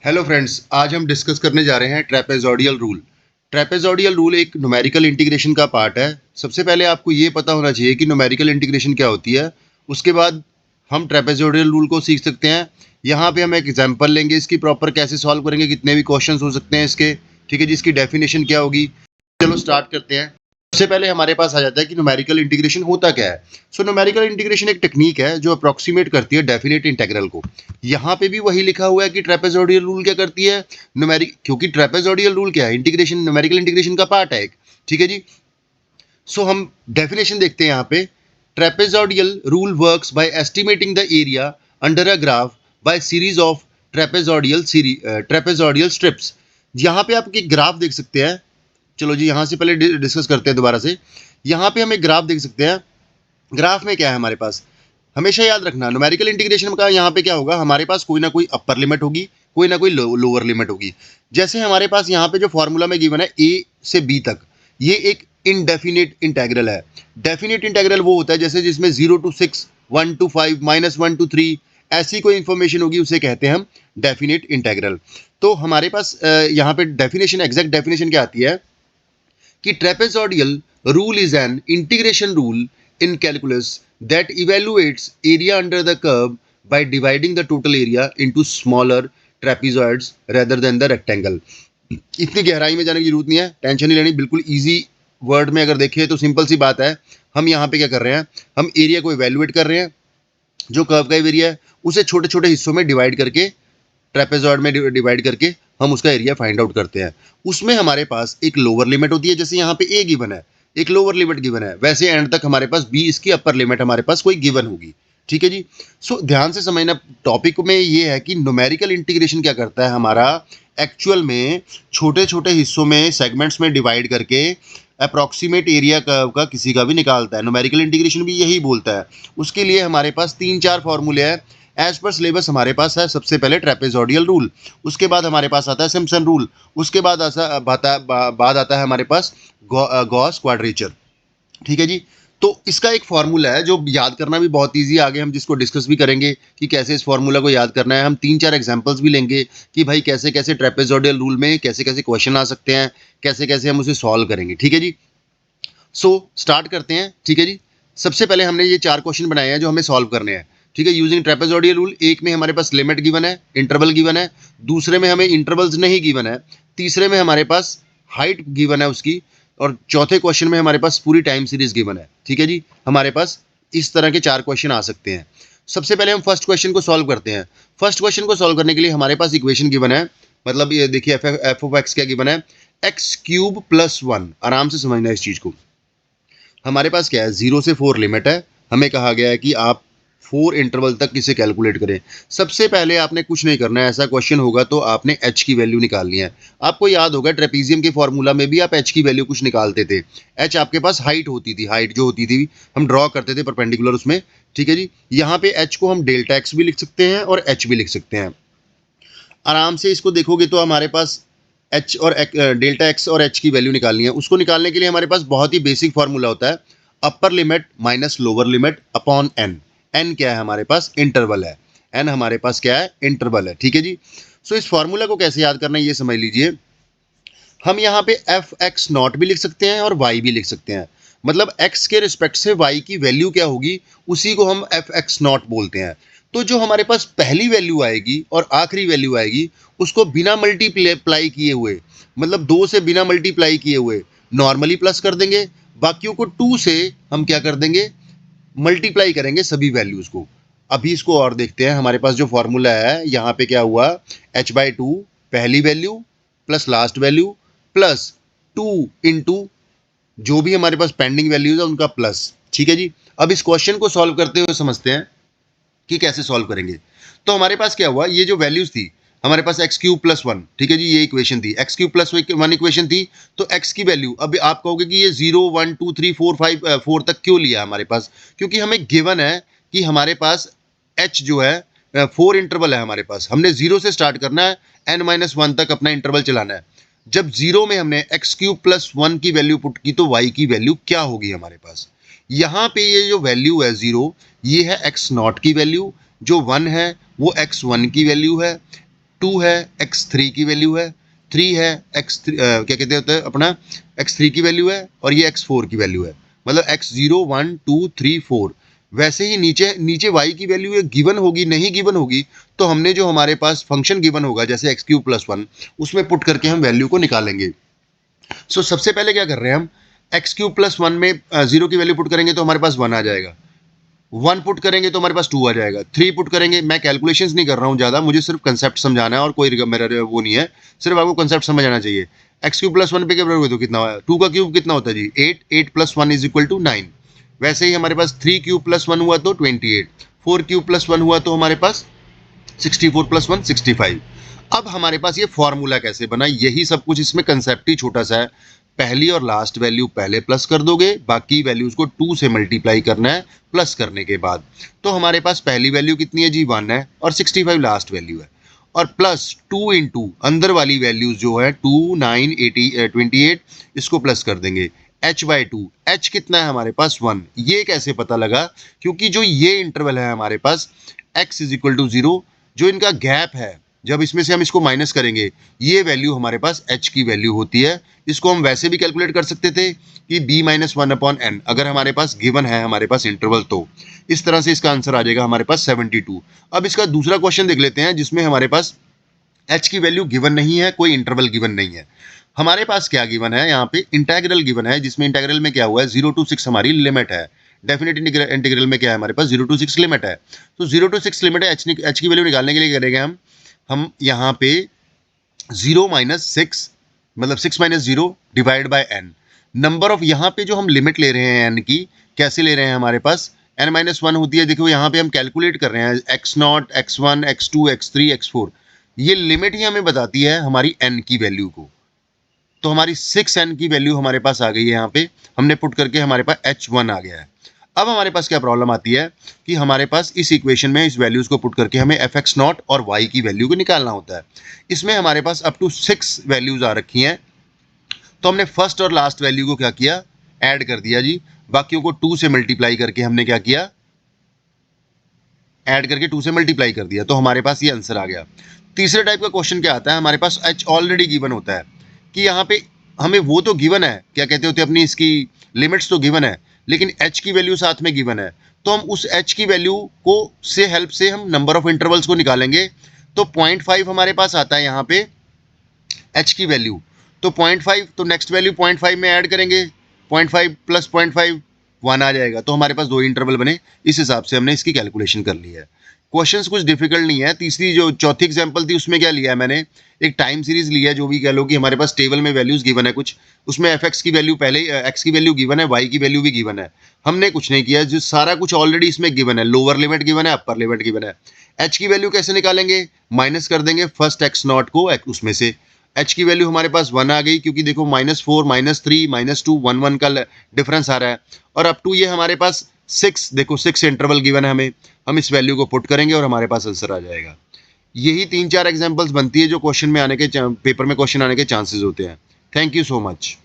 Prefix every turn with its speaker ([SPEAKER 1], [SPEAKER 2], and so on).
[SPEAKER 1] Hello friends, आज हम discuss करने जा रहे हैं ट्रेपेजॉइडियल रूल। ट्रेपेजॉइडियल रूल एक न्यूमेरिकल इंटीग्रेशन का पार्ट है। सबसे पहले आपको ये पता होना चाहिए कि न्यूमेरिकल इंटीग्रेशन क्या होती है। उसके बाद हम ट्रेपेजॉइडियल रूल को सीख सकते हैं। यहाँ पे हम एक एग्जांपल लेंगे, इसकी प्रॉपर कैसे सॉल्व करेंगे, कितने भी क्वेश्चंस हो सकते हैं इसके, ठीक है जी। इसकी डेफिनेशन क्या होगी, चलो स्टार्ट करते हैं। सबसे पहले हमारे पास आ जाता है कि न्यूमेरिकल इंटीग्रेशन होता क्या है। सो न्यूमेरिकल इंटीग्रेशन एक टेक्निक है जो अप्रोक्सीमेट करती है डेफिनेट इंटीग्रल को। यहाँ पे भी वही लिखा हुआ है कि ट्रेपेजॉइडियल रूल क्या करती है, न्यूमेरिक, क्योंकि ट्रेपेजॉइडियल रूल क्या है, इंटीग्रेशन, न्यूमेरिकल इंटीग्रेशन का पार्ट है एक, ठीक है जी। सो हम डेफिनेशन देखते हैं यहाँ पे। Trapezoidal rule works by estimating the area under a graph by series of trapezoidal strips. यहाँ पे आप एक ग्राफ देख सकते हैं। चलो जी, यहाँ से पहले डिस्कस करते हैं दोबारा से। यहाँ पे हम एक ग्राफ देख सकते हैं। ग्राफ में क्या है हमारे पास, हमेशा याद रखना न्यूमेरिकल इंटीग्रेशन का यहाँ पे क्या होगा, हमारे पास कोई ना कोई अपर लिमिट होगी, कोई ना कोई लोअर लिमिट होगी। जैसे हमारे पास यहाँ पे जो फॉर्मूला में गिवन है ए से बी तक, ये एक इनडेफिनिट इंटेग्रल है। डेफिनिट इंटेग्रल वो होता है जैसे जिसमें 0 to 6, 1 to 5, -1 to 3 ऐसी कोई इंफॉर्मेशन होगी, उसे कहते हैं हम डेफिनिट इंटेग्रल। तो हमारे पास यहाँ पे डेफिनेशन, एग्जैक्ट डेफिनेशन क्या आती है कि trapezoidal rule is an integration rule in calculus that evaluates area under the curve by dividing the total area into smaller trapezoids rather than the rectangle। इतनी गहराई में जाने की जरूरत नहीं है, टेंशन नहीं लेनी, बिल्कुल इजी वर्ड में अगर देखें तो सिंपल सी बात है। हम यहाँ पे क्या कर रहे हैं, हम एरिया को इवेल्युएट कर रहे हैं, जो कर्व का एरिया है उसे छोटे छोटे हिस्सों में डिवाइड करके, ट्रेपेजॉइड में डिवाइड करके हम उसका एरिया फाइंड आउट करते हैं। उसमें हमारे पास एक लोअर लिमिट होती है, जैसे यहाँ पे ए गिवन है, एक लोअर लिमिट गिवन है, वैसे एंड तक हमारे पास बी, इसकी अपर लिमिट हमारे पास कोई गिवन होगी, ठीक है जी। सो ध्यान से समझना, टॉपिक में ये है कि न्यूमेरिकल इंटीग्रेशन क्या करता है, हमारा एक्चुअल में छोटे छोटे हिस्सों में, सेगमेंट्स में डिवाइड करके अप्रॉक्सीमेट एरिया कर्व का किसी का भी निकालता है। न्यूमेरिकल इंटीग्रेशन भी यही बोलता है। उसके लिए हमारे पास 3-4 फॉर्मूले हैं एज पर सिलेबस। हमारे पास है सबसे पहले ट्रेपेजॉइडियल रूल, उसके बाद हमारे पास आता है सिम्पसन रूल, उसके बाद बाद आता है हमारे पास गॉस क्वाड्रेचर, ठीक है जी। तो इसका एक फार्मूला है जो याद करना भी बहुत इजी है, आगे हम जिसको डिस्कस भी करेंगे कि कैसे इस फार्मूला को याद करना है। हम 3-4 एग्जांपल्स भी लेंगे कि भाई कैसे कैसे ट्रेपेजॉइडियल रूल में कैसे कैसे क्वेश्चन आ सकते हैं, कैसे कैसे हम उसे सॉल्व करेंगे, ठीक है जी। सो स्टार्ट करते हैं, ठीक है जी। सबसे पहले हमने ये 4 क्वेश्चन बनाए हैं जो हमें सॉल्व करने हैं, ठीक है, यूजिंग ट्रेपेजॉइडियल रूल। एक में हमारे पास लिमिट गिवन है, इंटरवल गिवन है, दूसरे में हमें इंटरवल्स नहीं गिवन है, तीसरे में हमारे पास हाइट गिवन है उसकी, और चौथे क्वेश्चन में हमारे पास पूरी टाइम सीरीज गिवन है, ठीक है जी। हमारे पास इस तरह के 4 क्वेश्चन आ सकते हैं। सबसे पहले हम फर्स्ट क्वेश्चन को सॉल्व करते हैं। फर्स्ट क्वेश्चन को सॉल्व करने के लिए हमारे पास इक्वेशन गिवन है, मतलब ये देखिए एफ ऑफ एक्स क्या गिवन है, x³ + 1। आराम से समझना इस चीज को। हमारे पास क्या है, 0 से 4 लिमिट है, हमें कहा गया है कि आप 4 इंटरवल तक इसे कैलकुलेट करें। सबसे पहले आपने कुछ नहीं करना है, ऐसा क्वेश्चन होगा तो आपने h की वैल्यू निकालनी है। आपको याद होगा ट्रेपीजियम के फॉर्मूला में भी आप h की वैल्यू कुछ निकालते थे। h आपके पास हाइट होती थी, हाइट जो होती थी हम ड्रॉ करते थे परपेंडिकुलर उसमें, ठीक है जी। यहाँ पे h को हम डेल्टा एक्स भी लिख सकते हैं और h भी लिख सकते हैं। आराम से इसको देखोगे तो हमारे पास एच और डेल्टा एक्स और एच की वैल्यू निकालनी है। उसको निकालने के लिए हमारे पास बहुत ही बेसिक फॉर्मूला होता है, upper limit minus lower limit upon n. N क्या है हमारे पास, इंटरवल है। एन हमारे पास क्या है, इंटरवल है, ठीक है जी। सो इस फॉर्मूला को कैसे याद करना है ये समझ लीजिए। हम यहाँ पे एफ एक्स नॉट भी लिख सकते हैं और वाई भी लिख सकते हैं, मतलब एक्स के रिस्पेक्ट से वाई की वैल्यू क्या होगी उसी को हम एफ एक्स नॉट बोलते हैं। तो जो हमारे पास पहली वैल्यू आएगी और आखिरी वैल्यू आएगी उसको बिना मल्टीप्लाई किए हुए, मतलब 2 से बिना मल्टीप्लाई किए हुए नॉर्मली प्लस कर देंगे, बाकियों को 2 से हम क्या कर देंगे, मल्टीप्लाई करेंगे सभी वैल्यूज को। अभी इसको और देखते हैं। हमारे पास जो फॉर्मूला है यहाँ पे क्या हुआ, h/2 पहली value plus last value plus 2 into जो भी हमारे पास पेंडिंग वैल्यूज है उनका प्लस, ठीक है जी। अब इस क्वेश्चन को सॉल्व करते हुए समझते हैं कि कैसे सॉल्व करेंगे। तो हमारे पास क्या हुआ, ये जो वैल्यूज थी हमारे पास x³ + 1, ठीक है जी, ये इक्वेशन थी, x³ + 1 इक्वेशन थी। तो x की वैल्यू, अब आप कहोगे कि ये 0 1 2 3 4 5 4 तक क्यों लिया हमारे पास, क्योंकि हमें गिवन है कि हमारे पास h जो है 4 इंटरवल है हमारे पास, हमने 0 से स्टार्ट करना है, n-1 तक अपना इंटरवल चलाना है। जब 0 में हमने x³ + 1 की वैल्यू पुट की तो y की वैल्यू क्या होगी हमारे पास, यहाँ पे ये जो वैल्यू है 0, ये है x0 की वैल्यू, जो 1 है वो x1 की वैल्यू है, 2 है x3 की वैल्यू है, 3 है क्या कहते होते हैं अपना x3 की वैल्यू है और ये x4 की वैल्यू है, मतलब x0 1 2 3 4। वैसे ही नीचे नीचे y की वैल्यू ये गिवन होगी, नहीं गिवन होगी तो हमने जो हमारे पास फंक्शन गिवन होगा जैसे x³ + 1 उसमें पुट करके हम वैल्यू को निकालेंगे। सो सबसे पहले क्या कर रहे हैं हम, x³ + 1 में 0 की वैल्यू पुट करेंगे तो हमारे पास 1 आ जाएगा, 1 पुट करेंगे तो हमारे पास 2 आ जाएगा, 3 पुट करेंगे, मैं कैलकुलेशंस नहीं कर रहा हूँ ज़्यादा, मुझे सिर्फ कंसेप्ट समझाना है और कोई मेरा वो नहीं है, सिर्फ आपको कंसेप्ट समझ आना चाहिए। x³ + 1 पे क्या बराबर तो कितना हुआ, 2 का क्यूब कितना होता है जी 8, 8 + 1 = 9। वैसे ही हमारे पास 3³ + 1 हुआ तो 28, 4³ + 1 हुआ तो हमारे पास 64 + 1 65। अब हमारे पास ये फॉर्मूला कैसे बना, यही सब कुछ इसमें कंसेप्ट ही छोटा सा है। पहली और लास्ट वैल्यू पहले प्लस कर दोगे, बाकी वैल्यूज को 2 से मल्टीप्लाई करना है प्लस करने के बाद। तो हमारे पास पहली वैल्यू कितनी है जी 1 है और 65 लास्ट वैल्यू है, और प्लस 2 इंटू अंदर वाली वैल्यूज जो है 2 9 80 28, इसको प्लस कर देंगे h/2। h कितना है हमारे पास 1। ये कैसे पता लगा, क्योंकि जो ये इंटरवल है हमारे पास x = 0, जो इनका गैप है जब इसमें से हम इसको माइनस करेंगे ये वैल्यू हमारे पास h की वैल्यू होती है। इसको हम वैसे भी कैलकुलेट कर सकते थे कि b - 1/n अगर हमारे पास गिवन है हमारे पास इंटरवल, तो इस तरह से इसका आंसर आ जाएगा हमारे पास 72। अब इसका दूसरा क्वेश्चन देख लेते हैं जिसमें हमारे पास h की वैल्यू गिवन नहीं है, कोई इंटरवल गिवन नहीं है। हमारे पास क्या गिवन है, यहाँ पे इंटेग्रल गिवन है, जिसमें इंटेग्रल में क्या हुआ है 0 to 6 हमारी लिमिट है। डेफिनेट इंटीग्रल में क्या है हमारे पास 0 to 6 लिमिट है, तो 0 to 6 लिमिट है, h की वैल्यू निकालने के लिए करेंगे हम यहाँ पे 0 - 6 मतलब 6 - 0 divide by n। Number of यहाँ पे जो हम लिमिट ले रहे हैं n की, कैसे ले रहे हैं, हमारे पास n - 1 होती है। देखो यहाँ पे हम कैलकुलेट कर रहे हैं x0 x1 x2 x3 x4, ये लिमिट ही हमें बताती है हमारी n की वैल्यू को। तो हमारी 6n की वैल्यू हमारे पास आ गई है, यहाँ पे हमने पुट करके हमारे पास h1 आ गया है। अब हमारे पास क्या प्रॉब्लम आती है कि हमारे पास इस इक्वेशन में इस वैल्यूज को पुट करके हमें fx0 और y की वैल्यू को निकालना होता है। इसमें हमारे पास अप टू 6 वैल्यूज आ रखी हैं, तो हमने फर्स्ट और लास्ट वैल्यू को क्या किया, ऐड कर दिया जी, बाकियों को 2 से मल्टीप्लाई करके हमने क्या किया, ऐड करके 2 से मल्टीप्लाई कर दिया, तो हमारे पास ये आंसर आ गया। तीसरे टाइप का क्वेश्चन क्या आता है, हमारे पास h ऑलरेडी गिवन होता है कि यहाँ पे हमें वो तो गिवन है, क्या कहते होते अपनी इसकी लिमिट्स तो गिवन है, लेकिन h की वैल्यू साथ में गिवन है, तो हम उस h की वैल्यू को से हेल्प से हम नंबर ऑफ इंटरवल्स को निकालेंगे। तो 0.5 हमारे पास आता है यहाँ पे h की वैल्यू, तो 0.5, तो नेक्स्ट वैल्यू 0.5 में ऐड करेंगे, 0.5 + 0.5 1 आ जाएगा, तो हमारे पास 2 इंटरवल बने। इस हिसाब से हमने इसकी कैलकुलेशन कर ली है। क्वेश्चंस कुछ डिफिकल्ट नहीं है। तीसरी जो चौथी एग्जांपल थी उसमें क्या लिया है मैंने, एक टाइम सीरीज लिया है, जो भी कह लो कि हमारे पास टेबल में वैल्यूज गिवन है कुछ, उसमें fx की वैल्यू पहले x की वैल्यू गिवन है, y की वैल्यू भी गिवन है, हमने कुछ नहीं किया, जो सारा कुछ ऑलरेडी इसमें गिवन है, लोअर लिमिट गिवन है, अपर लिमिट गिवन है। h की वैल्यू कैसे निकालेंगे, माइनस कर देंगे फर्स्ट x0 को उसमें से, h की वैल्यू हमारे पास 1 आ गई, क्योंकि देखो -4 -3 -2 1 1 का डिफरेंस आ रहा है, और अप टू ये हमारे पास 6, देखो 6 इंटरवल गिवन है हमें, हम इस वैल्यू को पुट करेंगे और हमारे पास आंसर आ जाएगा। यही 3-4 एग्जांपल्स बनती है जो क्वेश्चन में आने के पेपर में क्वेश्चन आने के चांसेस होते हैं। Thank you so much.